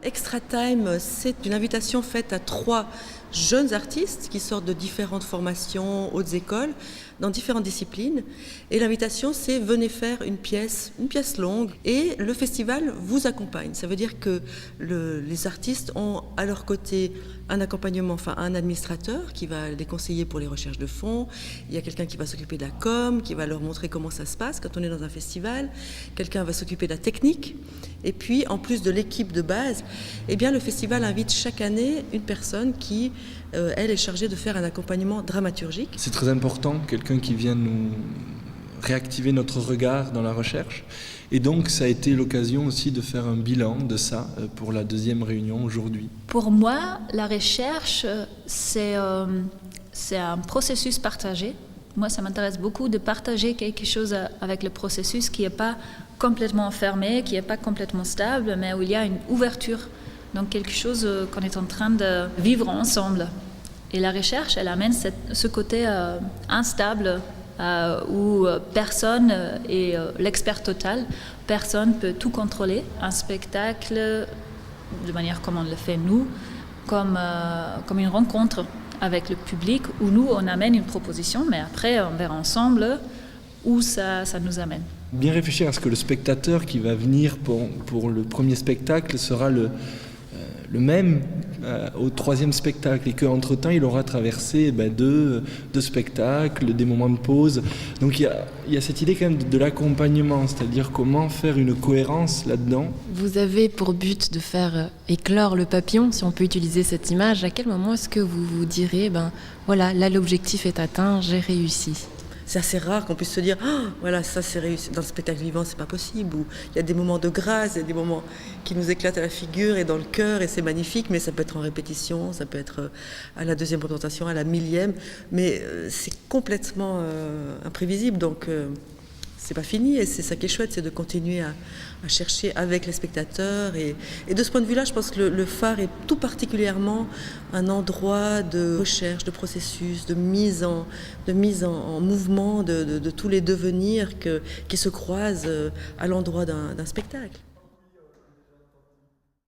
Extra Time, c'est une invitation faite à 3 jeunes artistes qui sortent de différentes formations, hautes écoles, dans différentes disciplines. Et l'invitation, c'est venez faire une pièce longue. Et le festival vous accompagne. Ça veut dire que les artistes ont à leur côté un accompagnement, enfin un administrateur qui va les conseiller pour les recherches de fonds. Il y a quelqu'un qui va s'occuper de la com, qui va leur montrer comment ça se passe quand on est dans un festival. Quelqu'un va s'occuper de la technique. Et puis, en plus de l'équipe de base, eh bien, le festival invite chaque année une personne qui, elle, est chargée de faire un accompagnement dramaturgique. C'est très important, quelqu'un qui vient nous réactiver notre regard dans la recherche. Et donc, ça a été l'occasion aussi de faire un bilan de ça pour la 2e réunion aujourd'hui. Pour moi, la recherche, c'est un processus partagé. Moi, ça m'intéresse beaucoup de partager quelque chose avec le processus qui n'est pas complètement fermé, qui n'est pas complètement stable, mais où il y a une ouverture. Donc quelque chose qu'on est en train de vivre ensemble. Et la recherche, elle amène ce côté instable où personne est l'expert total, personne peut tout contrôler. Un spectacle, de manière comme on le fait nous, comme une rencontre avec le public où nous, on amène une proposition, mais après, on verra ensemble où ça nous amène. Bien réfléchir à ce que le spectateur qui va venir pour le premier spectacle sera le même au 3e spectacle et qu'entre-temps, il aura traversé deux spectacles, des moments de pause. Donc il y a cette idée quand même de l'accompagnement, c'est-à-dire comment faire une cohérence là-dedans. Vous avez pour but de faire éclore le papillon, si on peut utiliser cette image. À quel moment est-ce que vous vous direz, voilà, là l'objectif est atteint, j'ai réussi ? C'est assez rare qu'on puisse se dire voilà, ça c'est réussi. Dans le spectacle vivant, c'est pas possible. Où il y a des moments de grâce, il y a des moments qui nous éclatent à la figure et dans le cœur, et c'est magnifique, mais ça peut être en répétition, ça peut être à la 2e représentation, à la 1000e, mais c'est complètement imprévisible, donc c'est pas fini, et c'est ça qui est chouette, c'est de continuer à chercher avec les spectateurs, et de ce point de vue-là, je pense que le phare est tout particulièrement un endroit de recherche, de processus, de mise en mouvement de tous les devenirs qui se croisent à l'endroit d'un spectacle.